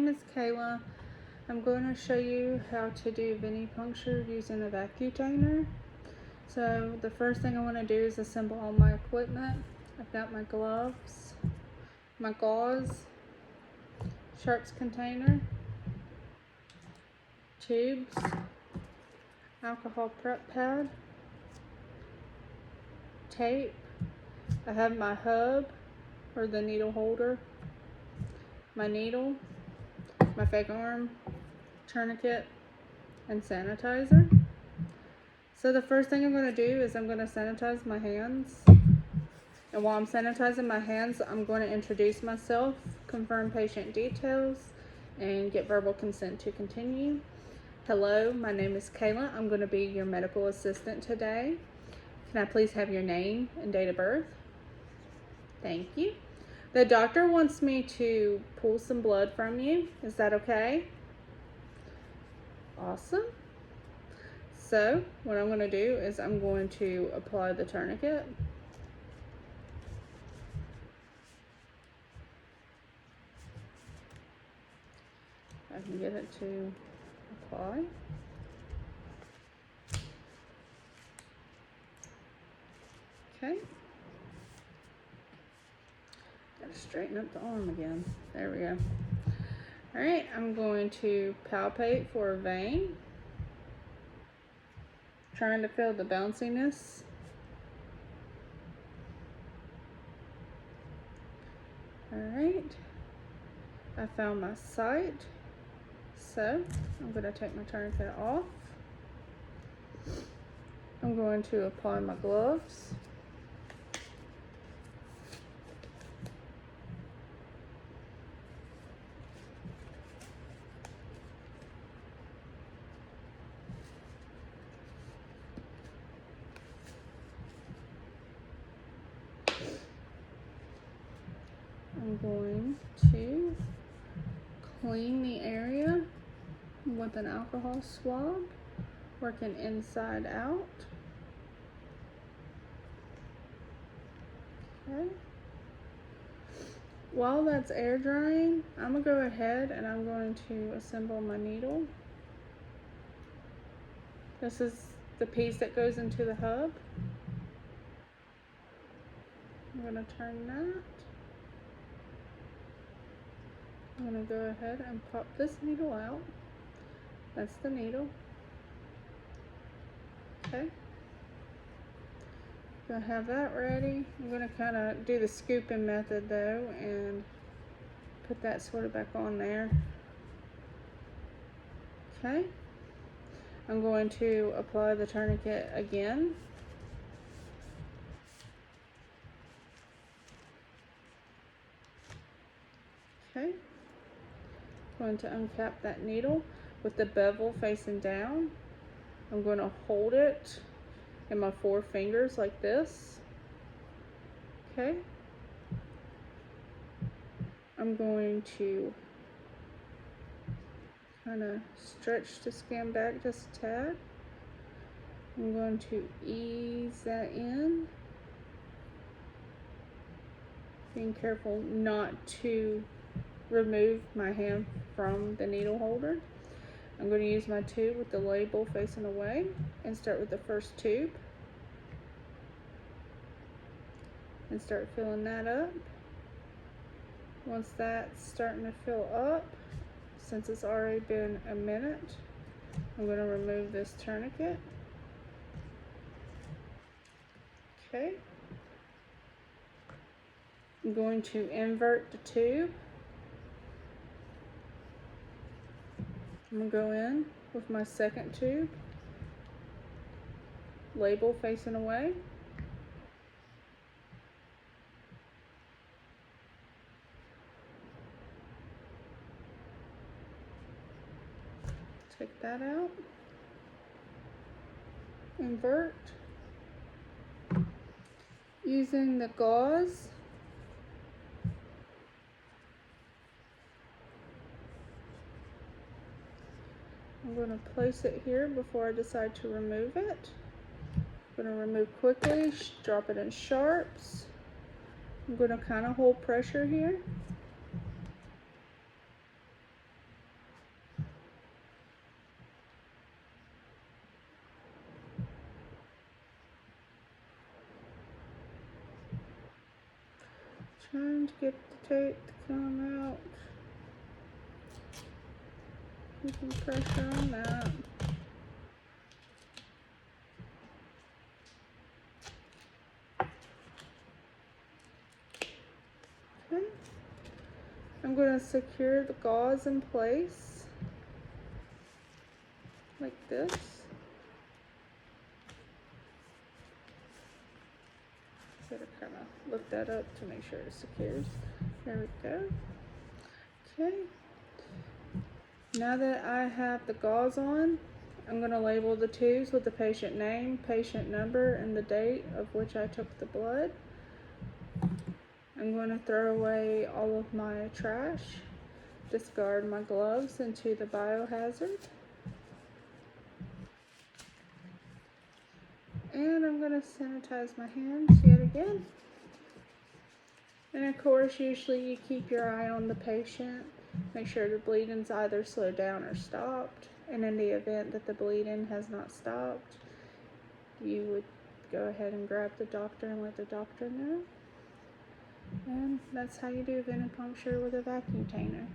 name is Kayla. I'm going to show you how to do venipuncture using a Vacutainer. So the first thing I want to do is assemble all my equipment. I've got my gloves, my gauze, sharps container, tubes, alcohol prep pad, tape. I have my hub or the needle holder, my needle, my fake arm, tourniquet, and sanitizer. So the first thing I'm going to do is I'm going to sanitize my hands. And while I'm sanitizing my hands, I'm going to introduce myself, confirm patient details, and get verbal consent to continue. Hello, my name is Kayla. I'm going to be your medical assistant today. Can I please have your name and date of birth? Thank you. The doctor wants me to pull some blood from you. Is that okay? Awesome. So what I'm going to do is I'm going to apply the tourniquet. I can get it to apply. Okay. Gotta straighten up the arm again. There we go. All right, I'm going to palpate for a vein. Trying to feel the bounciness. All right. I found my site. So I'm going to take my tourniquet off. I'm going to apply my gloves. I'm going to clean the area with an alcohol swab, working inside out. Okay. While that's air drying, I'm going to go ahead and I'm going to assemble my needle. This is the piece that goes into the hub. I'm going to turn that. I'm going to go ahead and pop this needle out. That's the needle. Okay. Gonna have that ready. I'm gonna kind of do the scooping method though and put that sort of back on there. Okay. I'm going to apply the tourniquet again. Okay. Going to uncap that needle with the bevel facing down. I'm going to hold it in my 4 fingers like this. Okay. I'm going to kind of stretch the skin back just a tad. I'm going to ease that in. Being careful not to remove my hand from the needle holder. I'm going to use my tube with the label facing away and start with the first tube and start filling that up. Once that's starting to fill up, since it's already been a minute, I'm going to remove this tourniquet. Okay. I'm going to invert the tube. I'm going to go in with my second tube, label facing away. Take that out. Invert. Using the gauze, I'm going to place it here before I decide to remove it. I'm going to remove quickly, drop it in sharps. I'm going to kind of hold pressure here. Trying to get the tape to come out. Keeping pressure on that. Okay. I'm going to secure the gauze in place like this. Better kind of look that up to make sure it secures. There we go. Okay. Now that I have the gauze on, I'm going to label the tubes with the patient name, patient number, and the date of which I took the blood. I'm going to throw away all of my trash, discard my gloves into the biohazard, and I'm going to sanitize my hands yet again. And of course, usually you keep your eye on the patient, make sure the bleeding's either slowed down or stopped, and in the event that the bleeding has not stopped, you would go ahead and grab the doctor and let the doctor know. And that's how you do venipuncture with a Vacutainer.